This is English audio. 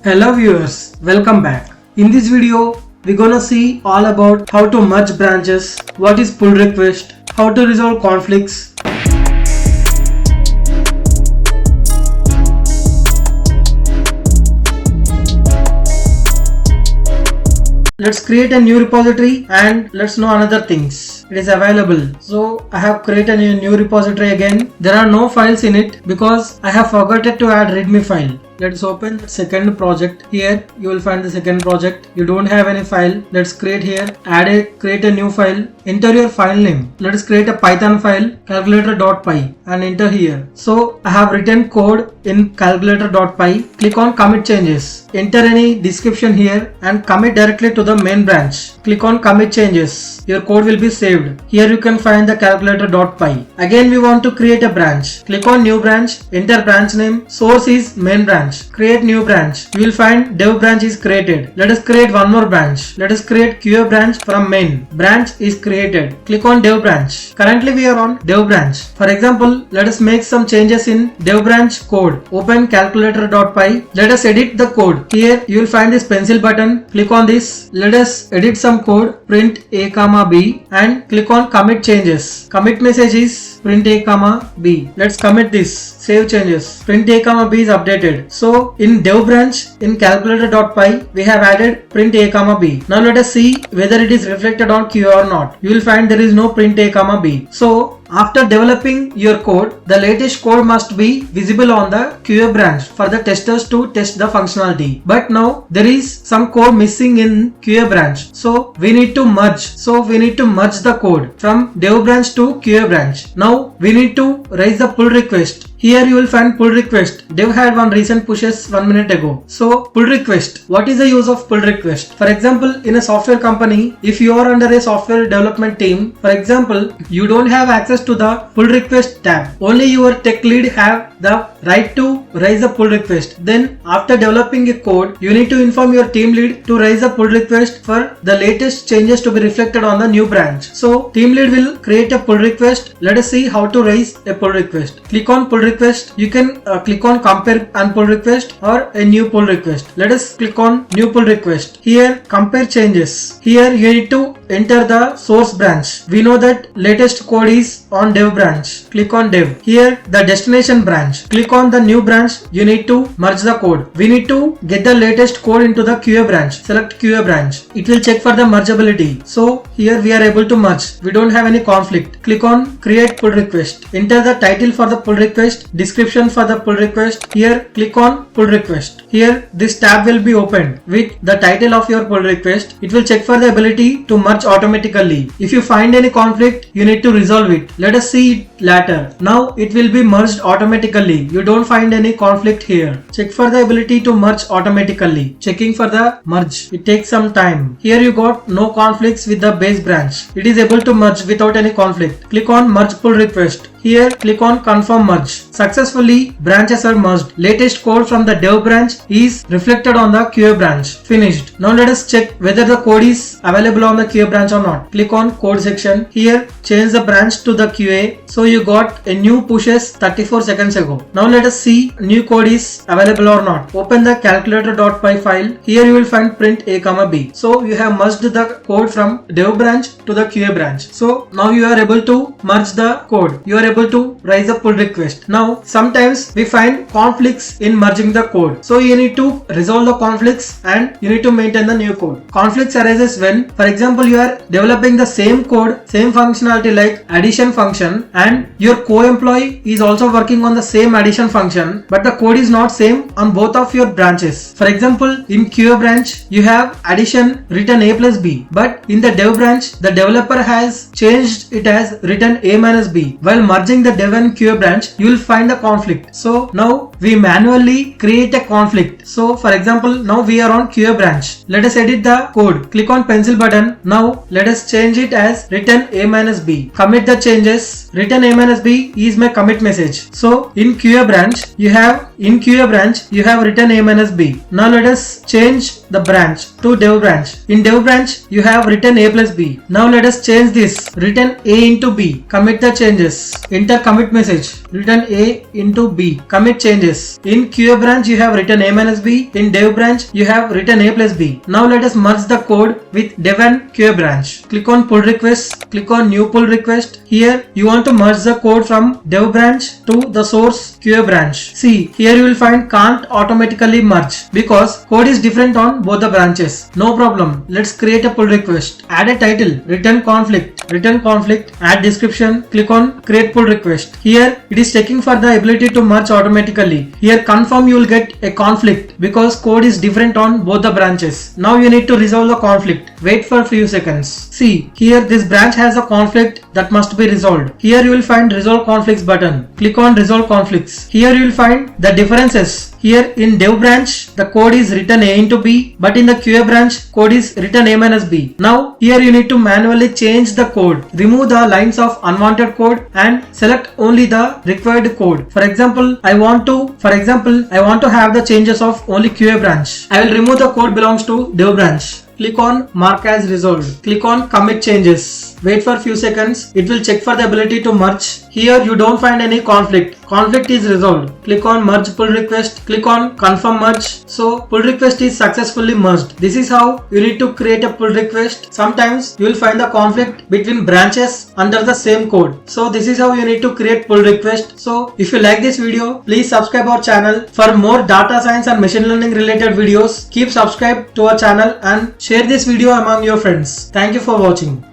Hello viewers, welcome back. In this video, we're gonna see all about how to merge branches, what is pull request, how to resolve conflicts. Let's create a new repository and let's know another things. It is available. So I have created a new repository again. There are no files in it because I have forgotten to add readme file. Let's open the second project. Here you will find the second project. You don't have any file. Let's create here. Create a new file. Enter your file name. Let us create a Python file calculator.py and enter here. So I have written code in calculator.py. Click on commit changes. Enter any description here and commit directly to the main branch. Click on commit changes. Your code will be saved. Here you can find the calculator.py. Again we want to create a branch. Click on new branch. Enter branch name. Source is main branch. Create new branch. You will find dev branch is created. Let us create one more branch. Let us create QA branch from main. Branch is created. Click on dev branch. Currently we are on dev branch. For example, let us make some changes in dev branch code. Open calculator.py. Let us edit the code. Here you will find this pencil button. Click on this. Let us edit some code. Print a comma b and click on commit changes. Commit message is print a comma b. Let's commit this. Save changes. Print a comma b is updated. So in dev branch in calculator.py we have added print a comma b. Now let us see whether it is reflected on QA or not. You will find there is no print a comma b. So after developing your code, the latest code must be visible on the QA branch for the testers to test the functionality. But now there is some code missing in QA branch. So we need to merge. The code from dev branch to QA branch. Now we need to raise the pull request. Here you will find pull request. Dev had one recent pushes 1 minute ago. So pull request. What is the use of pull request? For example, in a software company, if you are under a software development team, for example, you don't have access to the pull request tab. Only your tech lead have the right to raise a pull request. Then after developing a code, you need to inform your team lead to raise a pull request for the latest changes to be reflected on the new branch. So team lead will create a pull request. Let us see how to raise a pull request. Click on pull request. You can click on compare and pull request or a new pull request. Let us click on new pull request. Here compare changes. Here you need to enter the source branch. We know that latest code is on dev branch. Click on dev. Here the destination branch. Click on the new branch. You need to merge the code. We need to get the latest code into the QA branch. Select QA branch. It will check for the mergeability. So here we are able to merge. We don't have any conflict. Click on create pull request. Enter the title for the pull request, description for the pull request. Here click on pull request. Here this tab will be opened with the title of your pull request. It will check for the ability to merge automatically. If you find any conflict, you need to resolve it. Let us see it later. Now it will be merged automatically. You don't find any conflict here. Check for the ability to merge automatically. Checking for the merge. It takes some time. Here you got no conflicts with the base branch. It is able to merge without any conflict. Click on merge pull request. Here click on confirm merge. Successfully branches are merged. Latest code from the dev branch is reflected on the QA branch. Finished. Now let us check whether the code is available on the QA branch or not. Click on code section. Here change the branch to the QA. So you got a new pushes 34 seconds ago. Now let us see new code is available or not. Open the calculator.py file. Here you will find print a comma b. So you have merged the code from dev branch to the QA branch. So now you are able to merge the code. You are able to raise a pull request. Now sometimes we find conflicts in merging the code. So you need to resolve the conflicts and you need to maintain the new code. Conflicts arises when, for example, you are developing the same code, same functionality like addition function, and your co-employee is also working on the same addition function, but the code is not same on both of your branches. For example, in QA branch you have addition written a plus b, but in the dev branch the developer has changed it as written a minus b. While merging the dev and QA branch, you will find a conflict. So now we manually create a conflict. So for example, now we are on QA branch. Let us edit the code. Click on pencil button. Now let us change it as written a minus b. Commit the changes. Written a minus b is my commit message. So in QA branch you have written a minus b. Now let us change the branch to dev branch. In dev branch you have written a plus b. Now let us change this written a into b. Commit the changes. Enter commit message. Written a into b. Commit changes. branches. In QA branch you have written a minus b. In dev branch you have written a plus b. Now let us merge the code with dev and QA branch. Click on pull request. Click on new pull request. Here you want to merge the code from dev branch to the source QA branch. See, here you will find can't automatically merge because code is different on both the branches. No problem. Let's create a pull request. Add a title, return conflict, add description. Click on create pull request. Here it is checking for the ability to merge automatically. Here confirm you will get a conflict because code is different on both the branches. Now you need to resolve the conflict. Wait for a few seconds. See, here this branch has a conflict that must be resolved. Here you will find resolve conflicts button. Click on resolve conflicts. Here you will find the differences. Here in dev branch the code is written a into b, but in the QA branch code is written a minus b. Now here you need to manually change the code. Remove the lines of unwanted code and select only the required code. For example, I want to have the changes of only QA branch. I will remove the code belongs to dev branch. Click on mark as resolved. Click on commit changes. Wait for a few seconds. It will check for the ability to merge. Here you don't find any conflict. Conflict is resolved. Click on merge pull request. Click on confirm merge. So pull request is successfully merged. This is how you need to create a pull request. Sometimes you will find the conflict between branches under the same code. So this is how you need to create pull request. So if you like this video, please subscribe our channel. For more data science and machine learning related videos, keep subscribed to our channel and share this video among your friends. Thank you for watching.